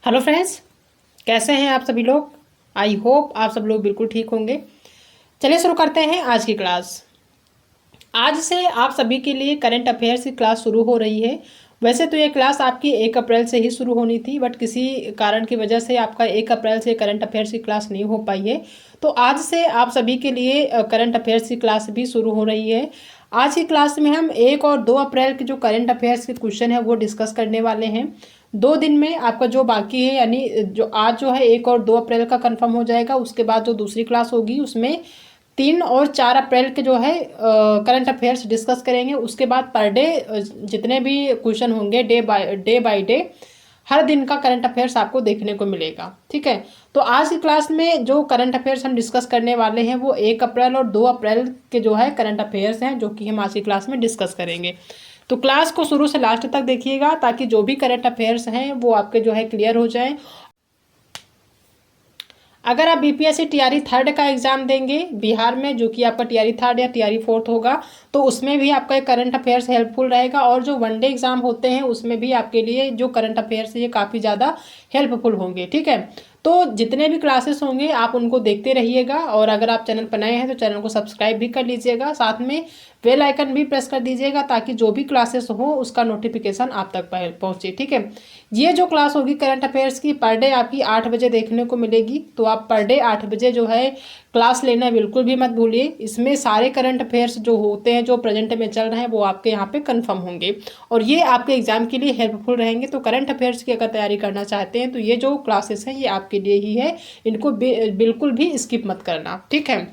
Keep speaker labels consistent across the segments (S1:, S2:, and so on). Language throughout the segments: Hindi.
S1: हेलो फ्रेंड्स, कैसे हैं आप सभी लोग। आई होप आप सब लोग बिल्कुल ठीक होंगे। चलिए शुरू करते हैं आज की क्लास। आज से आप सभी के लिए करंट अफेयर्स की क्लास शुरू हो रही है। वैसे तो ये क्लास आपकी 1 अप्रैल से ही शुरू होनी थी, बट किसी कारण की वजह से आपका 1 अप्रैल से करंट अफेयर्स की क्लास नहीं हो पाई है। तो आज से आप सभी के लिए करंट अफेयर्स की क्लास भी शुरू हो रही है। आज की क्लास में हम 1 और 2 अप्रैल के जो करंट अफेयर्स के क्वेश्चन है वो डिस्कस करने वाले हैं। 2 दिन में आपका जो बाकी है, यानी जो आज जो है 1 और 2 अप्रैल का कंफर्म हो जाएगा। उसके बाद जो दूसरी क्लास होगी उसमें 3 और 4 अप्रैल के जो है करंट अफेयर्स डिस्कस करेंगे। उसके बाद पर डे जितने भी क्वेश्चन होंगे डे बाय डे हर दिन का करंट अफेयर्स आपको देखने को मिलेगा। ठीक है, तो आज की क्लास में जो करंट अफेयर्स हम डिस्कस करने वाले हैं वो 1 अप्रैल और 2 अप्रैल के जो है करंट अफेयर्स हैं, जो कि हम आज की क्लास में डिस्कस करेंगे। तो क्लास को शुरू से लास्ट तक देखिएगा ताकि जो भी करंट अफेयर्स हैं वो आपके जो है क्लियर हो जाएं। अगर आप बीपीएससी टीआरई थर्ड का एग्जाम देंगे बिहार में, जो कि आपका टीआरई थर्ड या टीआरई फोर्थ होगा, तो उसमें भी आपका करंट अफेयर्स हेल्पफुल रहेगा। और जो वनडे एग्जाम होते हैं उसमें भी आपके लिए जो करंट अफेयर्स है ये काफ़ी ज़्यादा हेल्पफुल होंगे। ठीक है, तो जितने भी क्लासेस होंगे आप उनको देखते रहिएगा। और अगर आप चैनल पर नए हैं तो चैनल को सब्सक्राइब भी कर लीजिएगा, साथ में बेल आइकन भी प्रेस कर दीजिएगा ताकि जो भी क्लासेस हो उसका नोटिफिकेशन आप तक पहुंचे। ठीक है, ये जो क्लास होगी करंट अफेयर्स की पर डे आपकी 8 बजे देखने को मिलेगी। तो आप पर डे 8 बजे जो है क्लास लेना बिल्कुल भी मत भूलिए। इसमें सारे करंट अफेयर्स जो होते हैं जो प्रेजेंट में चल रहे हैं वो आपके यहाँ पे कंफर्म होंगे और ये आपके एग्जाम के लिए हेल्पफुल रहेंगे। तो करंट अफेयर्स की अगर तैयारी करना चाहते हैं तो ये जो क्लासेस हैं ये आपके लिए ही है, इनको बिल्कुल भी स्किप मत करना। ठीक है,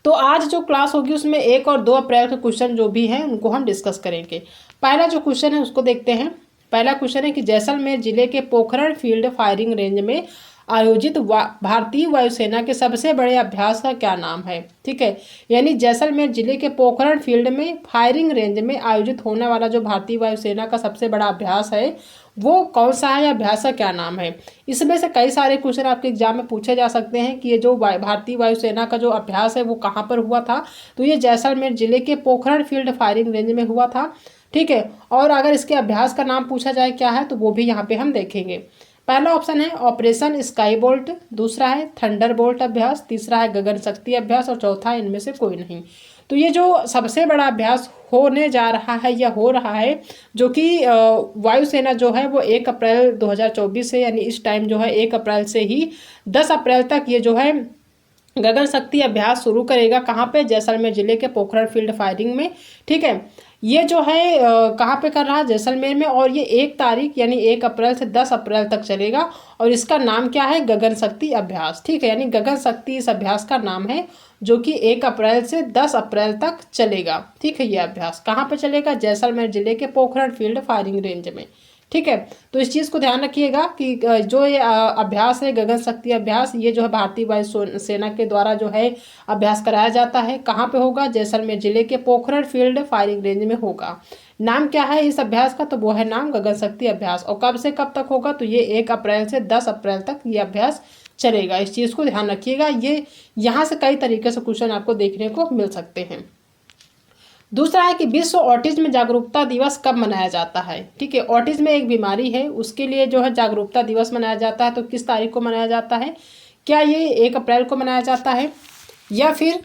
S1: तो आज जो क्लास होगी उसमें 1 और 2 अप्रैल के क्वेश्चन जो भी हैं उनको हम डिस्कस करेंगे। पहला जो क्वेश्चन है उसको देखते हैं। पहला क्वेश्चन है कि जैसलमेर जिले के पोखरण फील्ड फायरिंग रेंज में आयोजित भारतीय वायुसेना के सबसे बड़े अभ्यास का क्या नाम है। ठीक है, यानी जैसलमेर जिले के पोखरण फील्ड में फायरिंग रेंज में आयोजित होने वाला जो भारतीय वायुसेना का सबसे बड़ा अभ्यास है वो कौन सा है, अभ्यास का क्या नाम है। इसमें से कई सारे क्वेश्चन आपके एग्जाम में पूछे जा सकते हैं कि ये जो भारतीय वायुसेना का जो अभ्यास है वो कहाँ पर हुआ था। तो ये जैसलमेर जिले के पोखरण फील्ड फायरिंग रेंज में हुआ था। ठीक है, और अगर इसके अभ्यास का नाम पूछा जाए क्या है तो वो भी यहाँ पे हम देखेंगे। पहला ऑप्शन है ऑपरेशन स्काई बोल्ट, दूसरा है थंडर बोल्ट अभ्यास, तीसरा है गगन शक्ति अभ्यास और चौथा है इनमें से कोई नहीं। तो ये जो सबसे बड़ा अभ्यास होने जा रहा है या हो रहा है, जो कि वायुसेना जो है वो 1 अप्रैल 2024 से, यानी इस टाइम जो है 1 अप्रैल से ही 10 अप्रैल तक ये जो है गगन शक्ति अभ्यास शुरू करेगा। कहाँ पे, जैसलमेर जिले के पोखरण फील्ड फायरिंग में। ठीक है, ये जो है कहाँ पे कर रहा है, जैसलमेर में, और ये 1 तारीख यानी 1 अप्रैल से 10 अप्रैल तक चलेगा। और इसका नाम क्या है, गगन शक्ति अभ्यास। ठीक है, यानी गगन शक्ति इस अभ्यास का नाम है जो कि 1 अप्रैल से 10 अप्रैल तक चलेगा। ठीक है, ये अभ्यास कहाँ पे चलेगा, जैसलमेर जिले के पोखरण फील्ड फायरिंग रेंज में। ठीक है, तो इस चीज़ को ध्यान रखिएगा कि जो ये अभ्यास है गगन शक्ति अभ्यास, ये जो है भारतीय वायु सेना के द्वारा जो है अभ्यास कराया जाता है। कहाँ पे होगा, जैसलमेर जिले के पोखरण फील्ड फायरिंग रेंज में होगा। नाम क्या है इस अभ्यास का, तो वो है नाम गगन शक्ति अभ्यास। और कब से कब तक होगा, तो ये 1 अप्रैल से 10 अप्रैल तक ये अभ्यास चलेगा। इस चीज़ को ध्यान रखिएगा। ये यहाँ से कई तरीके से क्वेश्चन आपको देखने को मिल सकते हैं। दूसरा है कि विश्व ऑटिज्म जागरूकता दिवस कब मनाया जाता है। ठीक है, ऑटिज्म एक बीमारी है, उसके लिए जो है जागरूकता दिवस मनाया जाता है। तो किस तारीख को मनाया जाता है, क्या ये 1 अप्रैल को मनाया जाता है, या फिर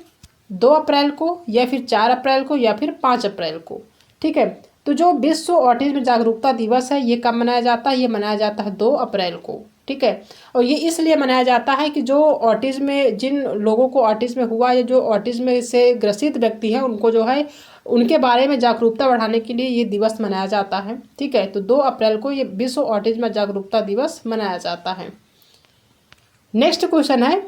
S1: 2 अप्रैल को, या फिर 4 अप्रैल को, या फिर 5 अप्रैल को। ठीक है, तो जो विश्व ऑटिज्म जागरूकता दिवस है ये कब मनाया जाता है, ये मनाया जाता है 2 अप्रैल को। ठीक है, और ये इसलिए मनाया जाता है कि जो ऑटिज्म में, जिन लोगों को ऑटिज्म हुआ या जो ऑटिज्म से ग्रसित व्यक्ति हैं उनको जो है उनके बारे में जागरूकता बढ़ाने के लिए ये दिवस मनाया जाता है। ठीक है, तो 2 अप्रैल को ये विश्व ऑटिज्म जागरूकता दिवस मनाया जाता है। नेक्स्ट क्वेश्चन है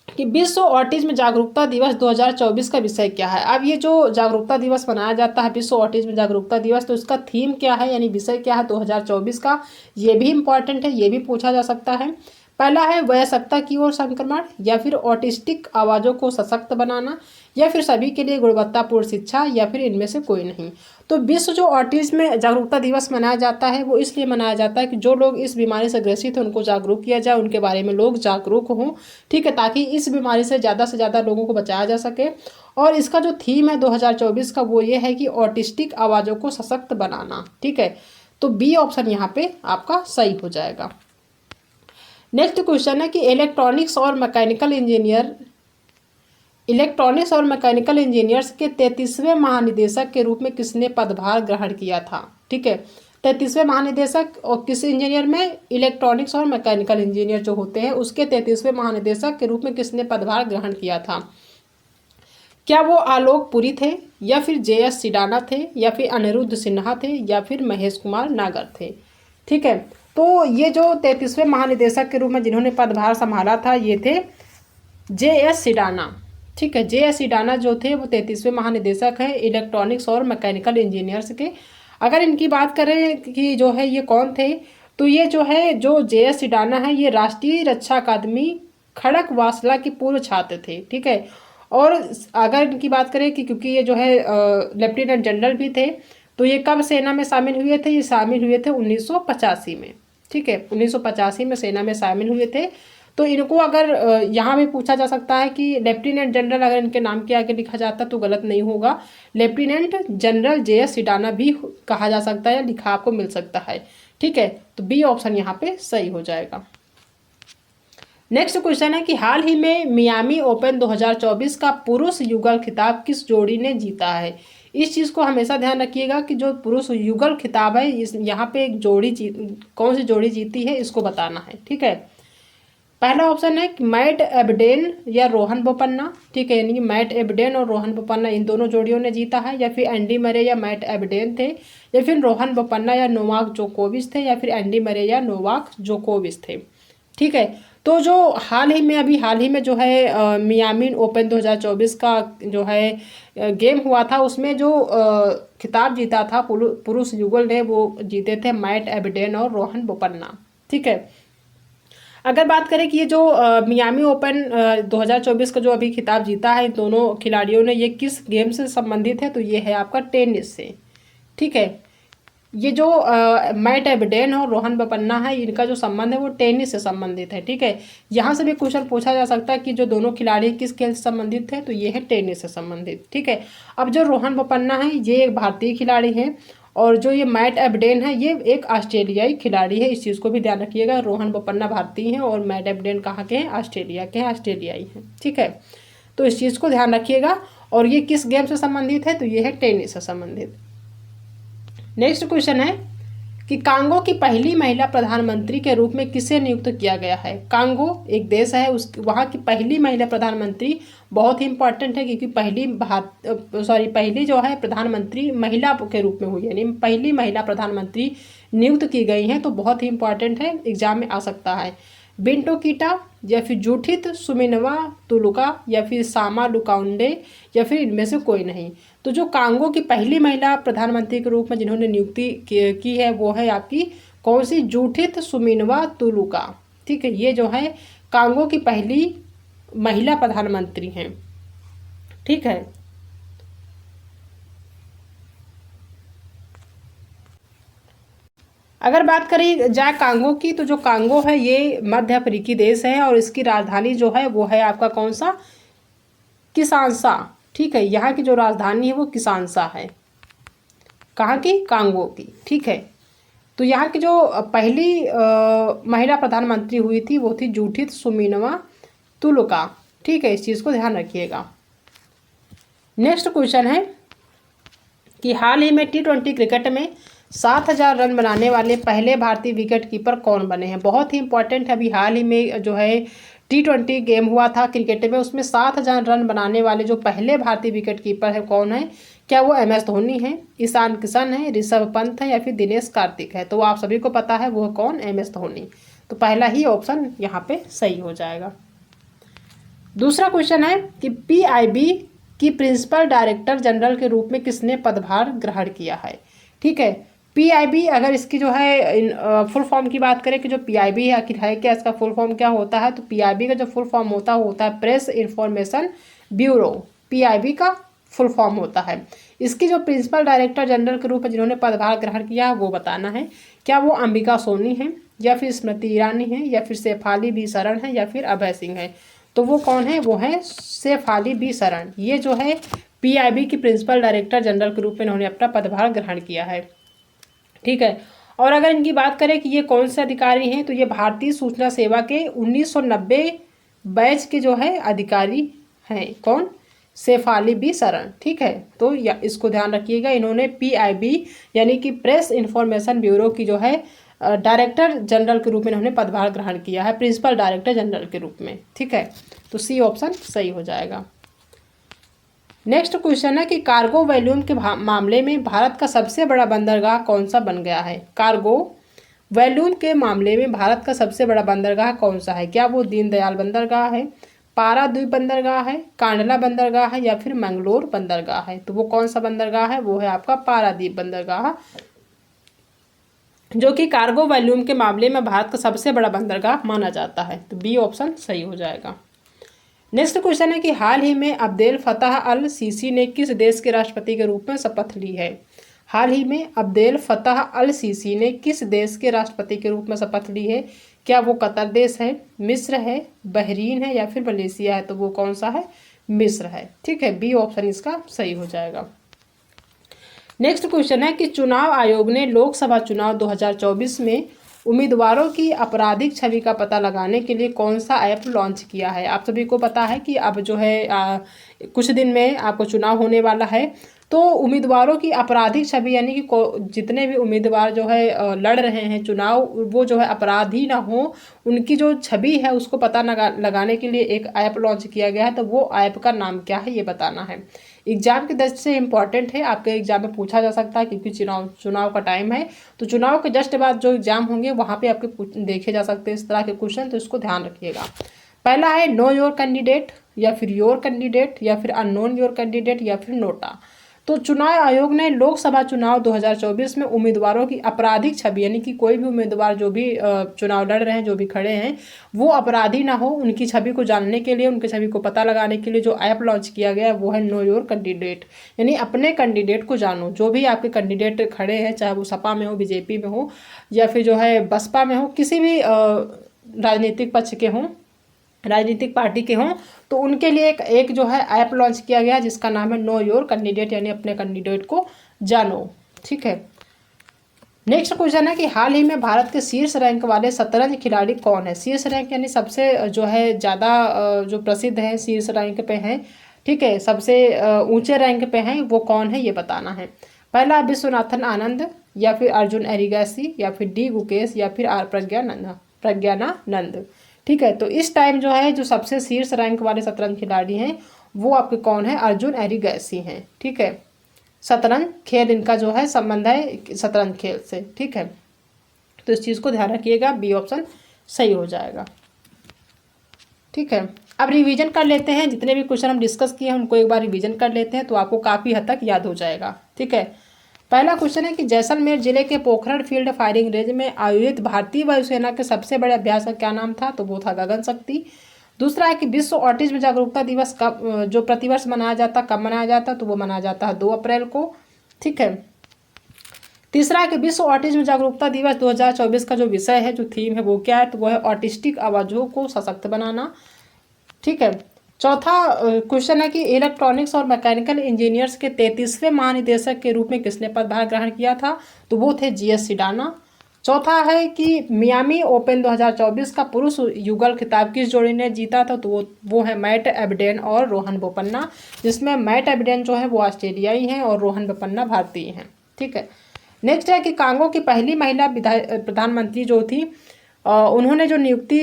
S1: कि विश्व ऑटिज्म जागरूकता दिवस 2024 का विषय क्या है। अब ये जो जागरूकता दिवस मनाया जाता है विश्व ऑटिज्म जागरूकता दिवस, तो इसका थीम क्या है, यानी विषय क्या है 2024 का, ये भी इम्पॉर्टेंट है, ये भी पूछा जा सकता है। पहला है वयस्कता की ओर संक्रमण, या फिर ऑटिस्टिक आवाज़ों को सशक्त बनाना, या फिर सभी के लिए गुणवत्तापूर्ण शिक्षा, या फिर इनमें से कोई नहीं। तो विश्व जो ऑटिज्म जागरूकता दिवस मनाया जाता है वो इसलिए मनाया जाता है कि जो लोग इस बीमारी से ग्रसित हैं उनको जागरूक किया जाए, उनके बारे में लोग जागरूक हों। ठीक है, ताकि इस बीमारी से ज़्यादा लोगों को बचाया जा सके। और इसका जो थीम है 2024 का वो ये है कि ऑटिस्टिक आवाज़ों को सशक्त बनाना। ठीक है, तो बी ऑप्शन यहाँ पे आपका सही हो जाएगा। नेक्स्ट क्वेश्चन है कि इलेक्ट्रॉनिक्स और मैकेनिकल इंजीनियर्स के 33वें महानिदेशक के रूप में किसने पदभार ग्रहण किया था। ठीक है, 33वें महानिदेशक और किस इंजीनियर में, इलेक्ट्रॉनिक्स और मैकेनिकल इंजीनियर जो होते हैं उसके 33वें महानिदेशक के रूप में किसने पदभार ग्रहण किया था। क्या वो आलोक पुरी थे, या फिर JS सिडाना थे, या फिर अनिरुद्ध सिन्हा थे, या फिर महेश कुमार नागर थे। ठीक है, तो ये जो 33वें महानिदेशक के रूप में जिन्होंने पदभार संभाला था ये थे JS सिडाना। ठीक है, JS सिडाना जो थे वो 33वें महानिदेशक हैं इलेक्ट्रॉनिक्स और मैकेनिकल इंजीनियर्स के। अगर इनकी बात करें कि जो है ये कौन थे, तो ये जो है जो JS सिडाना है ये राष्ट्रीय रक्षा अकादमी खड़गवासला के पूर्व छात्र थे। ठीक है, और अगर इनकी बात करें कि क्योंकि ये जो है लेफ्टिनेंट जनरल भी थे, तो ये कब सेना में शामिल हुए थे, ये शामिल हुए थे 1985 में। ठीक है, 1985 में सेना में शामिल हुए थे। तो इनको अगर यहाँ भी पूछा जा सकता है कि लेफ्टिनेंट जनरल अगर इनके नाम के आगे लिखा जाता तो गलत नहीं होगा, लेफ्टिनेंट जनरल JS सिडाना भी कहा जा सकता है या लिखा आपको मिल सकता है। ठीक है, तो बी ऑप्शन यहाँ पे सही हो जाएगा। नेक्स्ट क्वेश्चन है कि हाल ही में मियामी ओपन 2024 का पुरुष युगल खिताब किस जोड़ी ने जीता है। इस चीज़ को हमेशा ध्यान रखिएगा कि जो पुरुष युगल खिताब है इस यहाँ पे एक जोड़ी कौन सी जोड़ी जीती है इसको बताना है। ठीक है, पहला ऑप्शन है कि मैट एबडेन या रोहन बोपन्ना। ठीक है, यानी कि मैट एबडेन और रोहन बोपन्ना इन दोनों जोड़ियों ने जीता है, या फिर एंडी मरे या मैट एबडेन थे, या फिर रोहन बोपन्ना या नोवाक जोकोविच थे, या फिर एंडी मरे या नोवाक जोकोविच थे। ठीक है, तो जो हाल ही में जो है मियामी ओपन 2024 का जो है गेम हुआ था उसमें जो खिताब जीता था पुरुष युगल ने वो जीते थे मैट एबडेन और रोहन बोपन्ना। ठीक है, अगर बात करें कि ये जो मियामी ओपन 2024 का जो अभी खिताब जीता है इन दोनों खिलाड़ियों ने, ये किस गेम से संबंधित है, तो ये है आपका टेनिस से। ठीक है, ये जो मैट एबडेन और रोहन बोपन्ना है इनका जो संबंध है वो टेनिस से संबंधित है। ठीक है, यहाँ से भी क्वेश्चन पूछा जा सकता है कि जो दोनों खिलाड़ी किस खेल से संबंधित है, तो ये है टेनिस से संबंधित। ठीक है, अब जो रोहन बोपन्ना है ये एक भारतीय खिलाड़ी है, और जो ये मैट एबडेन है ये एक ऑस्ट्रेलियाई खिलाड़ी है। इस चीज़ को भी ध्यान रखिएगा, रोहन बोपन्ना भारतीय हैं और मैट एबडेन कहाँ के हैं, ऑस्ट्रेलिया के हैं, ऑस्ट्रेलियाई हैं। ठीक है, तो इस चीज़ को ध्यान रखिएगा। और ये किस गेम से संबंधित है, तो ये है टेनिस से संबंधित। नेक्स्ट क्वेश्चन है कि कांगो की पहली महिला प्रधानमंत्री के रूप में किसे नियुक्त किया गया है। कांगो एक देश है, उस वहाँ की पहली महिला प्रधानमंत्री बहुत ही इंपॉर्टेंट है क्योंकि पहली जो है प्रधानमंत्री महिला के रूप में हुई है, यानी पहली महिला प्रधानमंत्री नियुक्त की गई हैं, तो बहुत ही इंपॉर्टेंट है, एग्जाम में आ सकता है। बिंटो कीटा, या फिर जूठित सुमिनवा तुलुका, या फिर सामा लुकाउंडे, या फिर इनमें से कोई नहीं। तो जो कांगो की पहली महिला प्रधानमंत्री के रूप में जिन्होंने नियुक्ति की है वो है आपकी कौन सी, जूठित सुमिनवा तुलुका। ठीक है, ये जो है कांगो की पहली महिला प्रधानमंत्री हैं। ठीक है, अगर बात करी जाए कांगो की, तो जो कांगो है ये मध्य अफ्रीकी देश है और इसकी राजधानी जो है वो है आपका कौन सा, किसानसा। ठीक है, यहाँ की जो राजधानी है वो किसानसा है, कहाँ की, कांगो की। ठीक है, तो यहाँ की जो पहली महिला प्रधानमंत्री हुई थी वो थी जूठित सुमिनवा तुलुका। ठीक है, इस चीज़ को ध्यान रखिएगा। नेक्स्ट क्वेश्चन है कि हाल ही में T20 क्रिकेट में 7000 रन बनाने वाले पहले भारतीय विकेट कीपर कौन बने हैं। बहुत ही इंपॉर्टेंट है, अभी हाल ही में जो है T20 गेम हुआ था क्रिकेट में, उसमें 7000 रन बनाने वाले जो पहले भारतीय विकेट कीपर है कौन है। क्या वो MS धोनी है, ईशान किशन है, ऋषभ पंत है, या फिर दिनेश कार्तिक है। तो आप सभी को पता है वो कौन, MS धोनी। तो पहला ही ऑप्शन यहाँ पे सही हो जाएगा। दूसरा क्वेश्चन है कि PIB की प्रिंसिपल डायरेक्टर जनरल के रूप में किसने पदभार ग्रहण किया है। ठीक है, PIB अगर इसकी जो है फुल फॉर्म की बात करें कि जो PIB है आखिर है क्या, इसका फुल फॉर्म क्या होता है, तो PIB का जो फुल फॉर्म होता है प्रेस इंफॉर्मेशन ब्यूरो, PIB का फुल फॉर्म होता है। इसकी जो प्रिंसिपल डायरेक्टर जनरल के रूप में जिन्होंने पदभार ग्रहण किया वो बताना है। क्या वो अंबिका सोनी है, या फिर स्मृति ईरानी है, या फिर शेफाली बी शरण है, या फिर अभय सिंह है। तो वो कौन है, वो है शेफाली बी शरण। ये जो है PIB की प्रिंसिपल डायरेक्टर जनरल के रूप में इन्होंने अपना पदभार ग्रहण किया है। ठीक है, और अगर इनकी बात करें कि ये कौन से अधिकारी हैं, तो ये भारतीय सूचना सेवा के 1990 बैच के जो है अधिकारी हैं। कौन? शेफाली बी सरन। ठीक है, तो या इसको ध्यान रखिएगा। इन्होंने PIB यानी कि प्रेस इंफॉर्मेशन ब्यूरो की जो है डायरेक्टर जनरल के रूप में इन्होंने पदभार ग्रहण किया है, प्रिंसिपल डायरेक्टर जनरल के रूप में। ठीक है, तो C ऑप्शन सही हो जाएगा। नेक्स्ट क्वेश्चन है कि कार्गो वॉल्यूम के मामले में भारत का सबसे बड़ा बंदरगाह कौन सा बन गया है? कार्गो वॉल्यूम के मामले में भारत का सबसे बड़ा बंदरगाह कौन सा है? क्या वो दीनदयाल बंदरगाह है, पारादीप बंदरगाह है, कांडला बंदरगाह है, या फिर मंगलोर बंदरगाह है? तो वो कौन सा बंदरगाह है? वो है आपका पारादीप बंदरगाह, जो कि कार्गो वॉल्यूम के मामले में भारत का सबसे बड़ा बंदरगाह माना जाता है। तो B ऑप्शन सही हो जाएगा। नेक्स्ट क्वेश्चन है कि हाल ही में अब्देल फताह अल सीसी ने किस देश के राष्ट्रपति के रूप में शपथ ली है? हाल ही में अब्देल फताह अल सीसी ने किस देश के राष्ट्रपति के रूप में शपथ ली है? क्या वो कतर देश है, मिस्र है, बहरीन है, या फिर मलेशिया है? तो वो कौन सा है? मिस्र है। ठीक है, B ऑप्शन इसका सही हो जाएगा। नेक्स्ट क्वेश्चन है कि चुनाव आयोग ने लोकसभा चुनाव 2024 में उम्मीदवारों की आपराधिक छवि का पता लगाने के लिए कौन सा ऐप लॉन्च किया है? आप सभी को पता है कि अब जो है कुछ दिन में आपको चुनाव होने वाला है, तो उम्मीदवारों की आपराधिक छवि यानी कि जितने भी उम्मीदवार जो है लड़ रहे हैं चुनाव, वो जो है अपराधी ना हो, उनकी जो छवि है उसको पता लगाने के लिए एक ऐप लॉन्च किया गया है। तो वो ऐप का नाम क्या है ये बताना है। एग्जाम की दृष्टि से इम्पॉर्टेंट है, आपके एग्जाम में पूछा जा सकता है क्योंकि चुनाव का टाइम है। तो चुनाव के जस्ट बाद जो एग्जाम होंगे वहाँ पे आपके देखे जा सकते हैं इस तरह के क्वेश्चन, तो इसको ध्यान रखिएगा। पहला है नो योर कैंडिडेट, या फिर योर कैंडिडेट, या फिर अननोन योर कैंडिडेट, या फिर नोटा। तो चुनाव आयोग ने लोकसभा चुनाव 2024 में उम्मीदवारों की आपराधिक छवि यानी कि कोई भी उम्मीदवार जो भी चुनाव लड़ रहे हैं, जो भी खड़े हैं, वो अपराधी ना हो, उनकी छवि को जानने के लिए, उनकी छवि को पता लगाने के लिए जो ऐप लॉन्च किया गया है वो है नो योर कैंडिडेट, यानी अपने कैंडिडेट को जानो। जो भी आपके कैंडिडेट खड़े हैं, चाहे वो सपा में हो, BJP में हो, या फिर जो है बसपा में हो, किसी भी राजनीतिक पक्ष के हों, राजनीतिक पार्टी के हों, तो उनके लिए एक जो है ऐप लॉन्च किया गया जिसका नाम है नो योर कैंडिडेट, यानी अपने कैंडिडेट को जानो। ठीक है, नेक्स्ट क्वेश्चन है कि हाल ही में भारत के शीर्ष रैंक वाले शतरंज खिलाड़ी कौन है? शीर्ष रैंक यानी सबसे जो है ज़्यादा जो प्रसिद्ध है, शीर्ष रैंक पे हैं। ठीक है, सबसे ऊंचे रैंक पे हैं, वो कौन है ये बताना है। पहला विश्वनाथन आनंद, या फिर अर्जुन एरिगैसी, या फिर D गुकेश, या फिर R प्रज्ञानंद। ठीक है, तो इस टाइम जो है जो सबसे शीर्ष रैंक वाले शतरंज खिलाड़ी हैं वो आपके कौन है? अर्जुन एरिगैसी हैं। ठीक है, शतरंज खेल इनका जो है संबंध है शतरंज खेल से। ठीक है, तो इस चीज़ को ध्यान रखिएगा, B ऑप्शन सही हो जाएगा। ठीक है, अब रिवीजन कर लेते हैं, जितने भी क्वेश्चन हम डिस्कस किए हैं उनको एक बार रिवीजन कर लेते हैं तो आपको काफ़ी हद तक याद हो जाएगा। ठीक है, पहला क्वेश्चन है कि जैसलमेर जिले के पोखरण फील्ड फायरिंग रेंज में आयोजित भारतीय वायुसेना के सबसे बड़े अभ्यास का क्या नाम था? तो वो था गगन शक्ति। दूसरा है कि विश्व ऑटिज्म जागरूकता दिवस कब जो प्रतिवर्ष मनाया जाता, कब मनाया जाता? तो वो मनाया जाता है 2 अप्रैल को। ठीक है, तीसरा है कि विश्व ऑटिज्म जागरूकता दिवस 2024 का जो विषय है, जो थीम है वो क्या है? तो वो है ऑटिस्टिक आवाज़ों को सशक्त बनाना। ठीक है, चौथा क्वेश्चन है कि इलेक्ट्रॉनिक्स और मैकेनिकल इंजीनियर्स के 33वें महानिदेशक के रूप में किसने पदभार ग्रहण किया था? तो वो थे GS सिडाना। चौथा है कि मियामी ओपन 2024 का पुरुष युगल खिताब किस जोड़ी ने जीता था? तो वो है मैट एबडेन और रोहन बोपन्ना, जिसमें मैट एबडेन जो है वो ऑस्ट्रेलियाई हैं और रोहन बोपन्ना भारतीय हैं। ठीक है, नेक्स्ट है कि कांगो की पहली महिला प्रधानमंत्री जो थी, उन्होंने जो नियुक्ति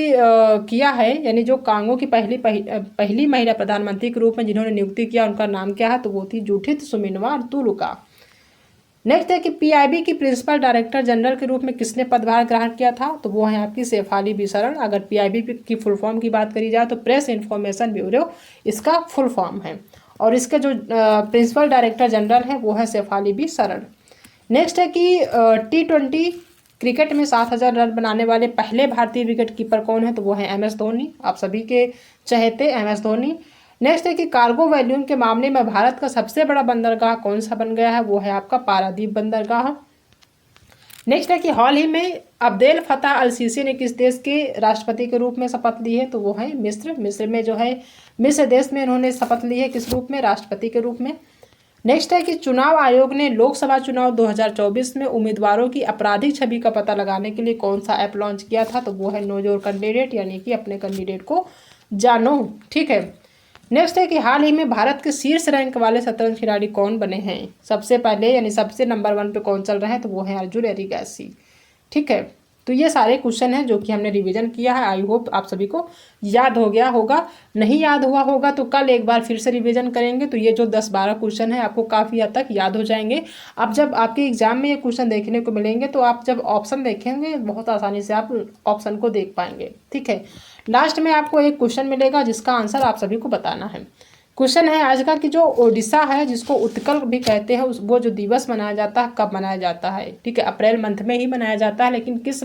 S1: किया है, यानी जो कांगो की पहली महिला प्रधानमंत्री के रूप में जिन्होंने नियुक्ति किया, उनका नाम क्या है? तो वो थी जूठित सुमिनवा तुलुका। नेक्स्ट है कि PIB की प्रिंसिपल डायरेक्टर जनरल के रूप में किसने पदभार ग्रहण किया था? तो वो है आपकी शेफाली बी सरन। अगर PIB की फुल फॉर्म की बात करी जाए तो प्रेस इंफॉर्मेशन ब्यूरो इसका फुल फॉर्म है, और इसके जो प्रिंसिपल डायरेक्टर जनरल है वो है शेफाली बी सरन। नेक्स्ट है कि T20 क्रिकेट में 7000 रन बनाने वाले पहले भारतीय विकेट कीपर कौन है? तो वो है MS धोनी, आप सभी के चहेते MS धोनी। नेक्स्ट है कि कार्गो वॉल्यूम के मामले में भारत का सबसे बड़ा बंदरगाह कौन सा बन गया है? वो है आपका पारादीप बंदरगाह। नेक्स्ट है कि हाल ही में अब्देल फताह अल सीसी ने किस देश के राष्ट्रपति के रूप में शपथ ली है? तो वो है मिस्र। मिस्र में जो है मिस्र देश में इन्होंने शपथ ली है, किस रूप में? राष्ट्रपति के रूप में। नेक्स्ट है कि चुनाव आयोग ने लोकसभा चुनाव 2024 में उम्मीदवारों की आपराधिक छवि का पता लगाने के लिए कौन सा ऐप लॉन्च किया था, तो वो है नो योर कैंडिडेट, यानी कि अपने कैंडिडेट को जानो। ठीक है। नेक्स्ट है कि हाल ही में भारत के शीर्ष रैंक वाले शतरंज खिलाड़ी कौन बने हैं। सबसे पहले यानी सबसे नंबर 1 पे कौन चल रहा है, तो वो है अर्जुन एरिगैसी। ठीक है। तो ये सारे क्वेश्चन हैं जो कि हमने रिवीजन किया है। आई होप आप सभी को याद हो गया होगा। नहीं याद हुआ होगा तो कल एक बार फिर से रिवीजन करेंगे तो ये जो 10-12 क्वेश्चन है आपको काफ़ी हद तक याद हो जाएंगे। अब जब आपके एग्जाम में ये क्वेश्चन देखने को मिलेंगे तो आप जब ऑप्शन देखेंगे बहुत आसानी से आप ऑप्शन को देख पाएंगे। ठीक है। लास्ट में आपको एक क्वेश्चन मिलेगा जिसका आंसर आप सभी को बताना है। क्वेश्चन है आज का कि जो ओडिशा है जिसको उत्कल भी कहते हैं, उस वो जो दिवस मनाया जाता है कब मनाया जाता है। ठीक है। अप्रैल मंथ में ही मनाया जाता है, लेकिन किस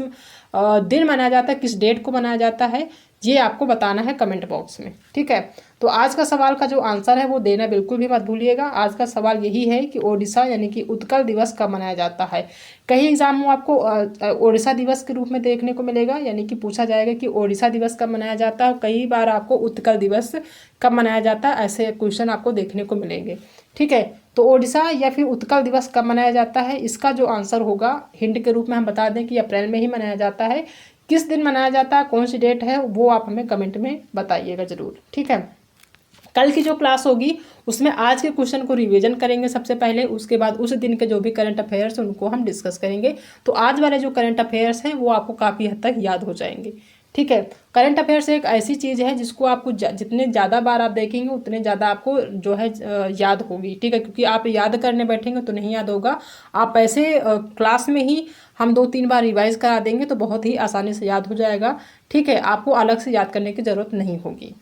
S1: दिन मनाया जाता है, किस डेट को मनाया जाता है, ये आपको बताना है कमेंट बॉक्स में। ठीक है। तो आज का सवाल का जो आंसर है वो देना बिल्कुल भी मत भूलिएगा। आज का सवाल यही है कि ओडिशा यानी कि उत्कल दिवस कब मनाया जाता है। कई एग्जाम में आपको ओडिशा दिवस के रूप में देखने को मिलेगा, यानी कि पूछा जाएगा कि ओडिशा दिवस कब मनाया जाता है। कई बार आपको उत्कल दिवस कब मनाया जाता है, ऐसे क्वेश्चन आपको देखने को मिलेंगे। ठीक है। तो ओडिशा या फिर उत्कल दिवस कब मनाया जाता है, इसका जो आंसर होगा हिंट के रूप में हम बता दें कि अप्रैल में ही मनाया जाता है। किस दिन मनाया जाता है, कौन सी डेट है, वो आप हमें कमेंट में बताइएगा ज़रूर। ठीक है। कल की जो क्लास होगी उसमें आज के क्वेश्चन को रिवीजन करेंगे सबसे पहले, उसके बाद उस दिन के जो भी करंट अफेयर्स हैं उनको हम डिस्कस करेंगे। तो आज वाले जो करंट अफेयर्स हैं वो आपको काफ़ी हद तक याद हो जाएंगे। ठीक है। करंट अफेयर्स एक ऐसी चीज़ है जिसको आपको जितने ज़्यादा बार आप देखेंगे उतने ज़्यादा आपको जो है याद होगी। ठीक है। क्योंकि आप याद करने बैठेंगे तो नहीं याद होगा। आप ऐसे क्लास में ही हम 2-3 बार रिवाइज करा देंगे तो बहुत ही आसानी से याद हो जाएगा। ठीक है। आपको अलग से याद करने की ज़रूरत नहीं होगी।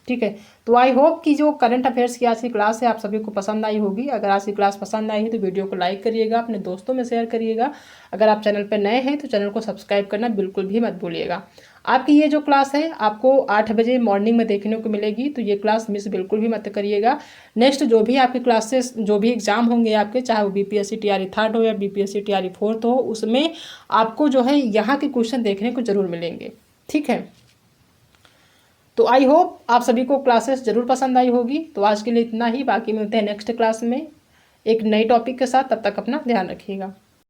S1: ठीक है। तो आई होप कि जो करंट अफेयर्स की आज की क्लास है आप सभी को पसंद आई होगी। अगर आज की क्लास पसंद आई है तो वीडियो को लाइक करिएगा, अपने दोस्तों में शेयर करिएगा। अगर आप चैनल पर नए हैं तो चैनल को सब्सक्राइब करना बिल्कुल भी मत भूलिएगा। आपकी ये जो क्लास है आपको 8 बजे मॉर्निंग में देखने को मिलेगी, तो ये क्लास मिस बिल्कुल भी मत करिएगा। नेक्स्ट जो भी आपकी क्लासेस जो भी एग्जाम होंगे आपके, चाहे वो BPSC TRE 3rd हो या BPSC TRE 4th हो, उसमें आपको जो है यहाँ के क्वेश्चन देखने को जरूर मिलेंगे। ठीक है। तो आई होप आप सभी को क्लासेस ज़रूर पसंद आई होगी। तो आज के लिए इतना ही, बाकी मिलते हैं नेक्स्ट क्लास में एक नई टॉपिक के साथ। तब तक अपना ध्यान रखिएगा।